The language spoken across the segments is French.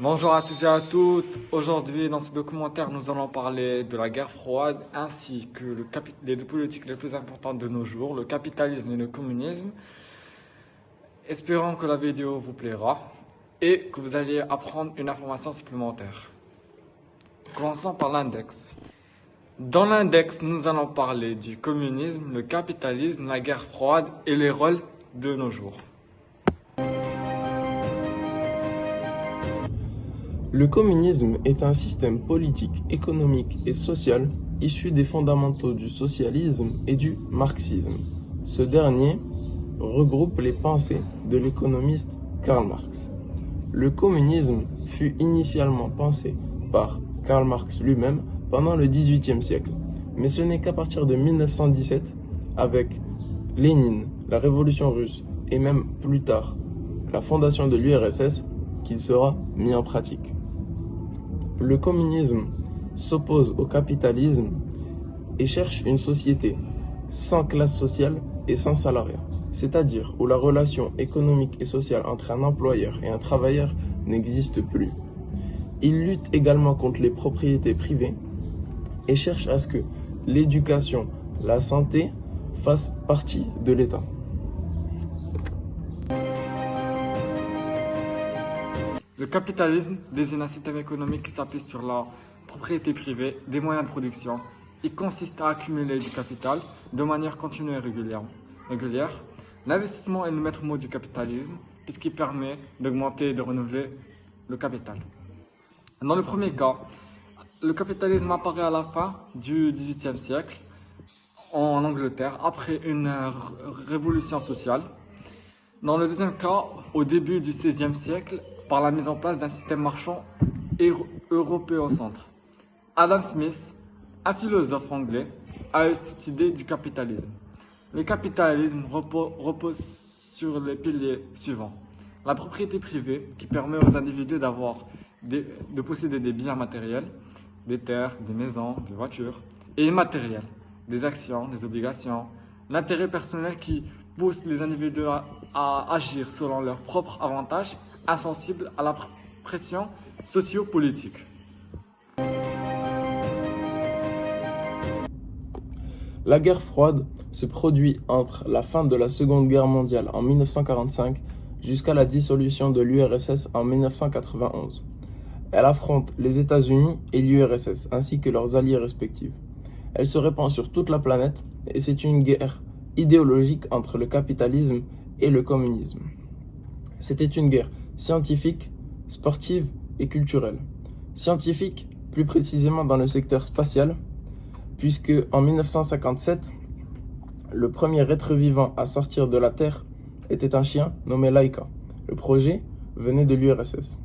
Bonjour à tous et à toutes. Aujourd'hui, dans ce documentaire, nous allons parler de la guerre froide ainsi que les deux politiques les plus importantes de nos jours, le capitalisme et le communisme. Espérons que la vidéo vous plaira et que vous allez apprendre une information supplémentaire. Commençons par l'index. Dans l'index, nous allons parler du communisme, le capitalisme, la guerre froide et les rôles de nos jours. Le communisme est un système politique, économique et social issu des fondamentaux du socialisme et du marxisme. Ce dernier regroupe les pensées de l'économiste Karl Marx. Le communisme fut initialement pensé par Karl Marx lui-même pendant le XVIIIe siècle, mais ce n'est qu'à partir de 1917, avec Lénine, la Révolution russe et même plus tard la fondation de l'URSS, qu'il sera mis en pratique. Le communisme s'oppose au capitalisme et cherche une société sans classe sociale et sans salariat, c'est-à-dire où la relation économique et sociale entre un employeur et un travailleur n'existe plus. Il lutte également contre les propriétés privées et cherche à ce que l'éducation, la santé fassent partie de l'État. Le capitalisme désigne un système économique qui s'appuie sur la propriété privée des moyens de production. Il consiste à accumuler du capital de manière continue et régulière. L'investissement est le maître mot du capitalisme puisqu'il permet d'augmenter et de renouveler le capital. Dans le premier cas, le capitalisme apparaît à la fin du XVIIIe siècle en Angleterre après une révolution sociale. Dans le deuxième cas, au début du XVIe siècle, par la mise en place d'un système marchand européocentre. Adam Smith, un philosophe anglais, a eu cette idée du capitalisme. Le capitalisme repose sur les piliers suivants. La propriété privée, qui permet aux individus de posséder des biens matériels, des terres, des maisons, des voitures, et immatériels, des actions, des obligations. L'intérêt personnel qui pousse les individus à agir selon leurs propres avantages, insensibles à la pression socio-politique. La guerre froide se produit entre la fin de la Seconde Guerre mondiale en 1945 jusqu'à la dissolution de l'URSS en 1991. Elle affronte les États-Unis et l'URSS ainsi que leurs alliés respectifs. Elle se répand sur toute la planète et c'est une guerre idéologique entre le capitalisme et le communisme. C'était une guerre scientifique, sportive et culturelle. Scientifique, plus précisément dans le secteur spatial, puisque en 1957, le premier être vivant à sortir de la Terre était un chien nommé Laika. Le projet venait de l'URSS.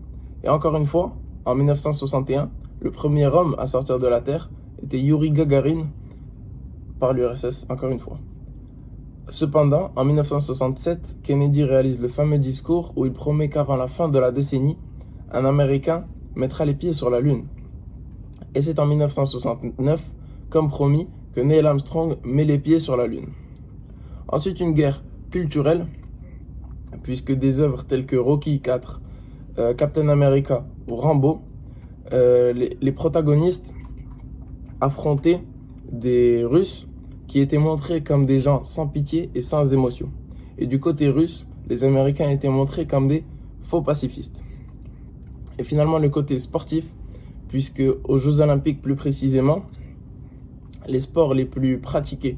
Et encore une fois, en 1961, le premier homme à sortir de la Terre était Yuri Gagarin par l'URSS, encore une fois. Cependant, en 1967, Kennedy réalise le fameux discours où il promet qu'avant la fin de la décennie, un Américain mettra les pieds sur la Lune. Et c'est en 1969, comme promis, que Neil Armstrong met les pieds sur la Lune. Ensuite, une guerre culturelle, puisque des œuvres telles que Rocky IV, Captain America ou Rambo, les protagonistes affrontaient des Russes qui étaient montrés comme des gens sans pitié et sans émotion. Et du côté russe, les Américains étaient montrés comme des faux pacifistes. Et finalement, le côté sportif, puisque aux Jeux Olympiques plus précisément, les sports les plus pratiqués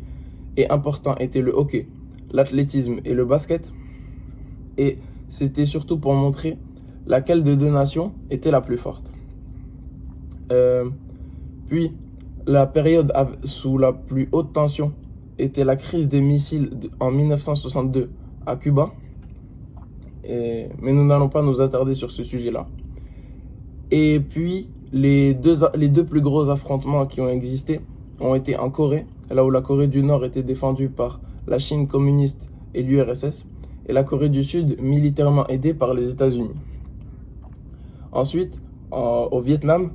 et importants étaient le hockey, l'athlétisme et le basket. Et c'était surtout pour montrer laquelle de deux nations était la plus forte. Puis, la période sous la plus haute tension était la crise des missiles en 1962 à Cuba. Mais nous n'allons pas nous attarder sur ce sujet-là. Et puis, les deux plus gros affrontements qui ont existé ont été en Corée, là où la Corée du Nord était défendue par la Chine communiste et l'URSS, et la Corée du Sud militairement aidée par les États-Unis. Ensuite, au Vietnam,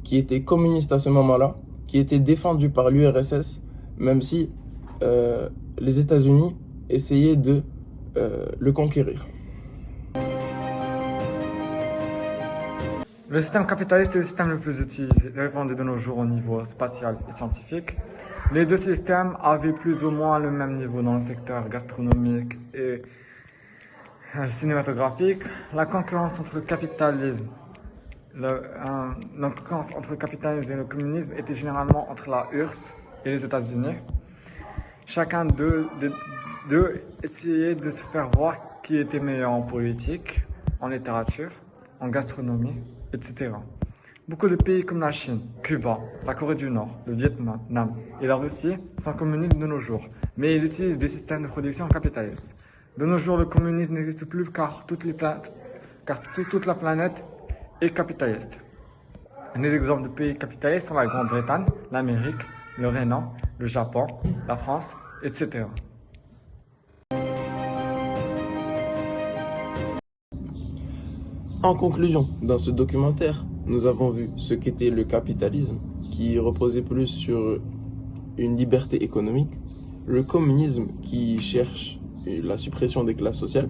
qui était communiste à ce moment-là, qui était défendu par l'URSS, même si les États-Unis essayaient de le conquérir. Le système capitaliste est le système le plus utilisé, répandu de nos jours au niveau spatial et scientifique. Les deux systèmes avaient plus ou moins le même niveau dans le secteur gastronomique et cinématographique. La concurrence entre le capitalisme et le communisme était généralement entre la URSS et les États-Unis. Chacun d'eux essayait de se faire voir qui était meilleur en politique, en littérature, en gastronomie, etc. Beaucoup de pays comme la Chine, Cuba, la Corée du Nord, le Vietnam et la Russie sont communistes de nos jours, mais ils utilisent des systèmes de production capitalistes. De nos jours, le communisme n'existe plus car toute la planète est capitaliste. Des exemples de pays capitalistes sont la Grande-Bretagne, l'Amérique, le Rhénan, le Japon, la France, etc. En conclusion, dans ce documentaire, nous avons vu ce qu'était le capitalisme, qui reposait plus sur une liberté économique, le communisme qui cherche la suppression des classes sociales.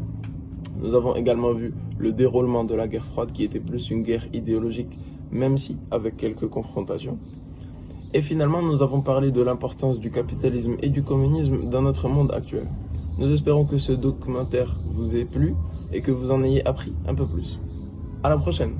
Nous avons également vu le déroulement de la guerre froide qui était plus une guerre idéologique, même si avec quelques confrontations. Et finalement, nous avons parlé de l'importance du capitalisme et du communisme dans notre monde actuel. Nous espérons que ce documentaire vous ait plu et que vous en ayez appris un peu plus. À la prochaine!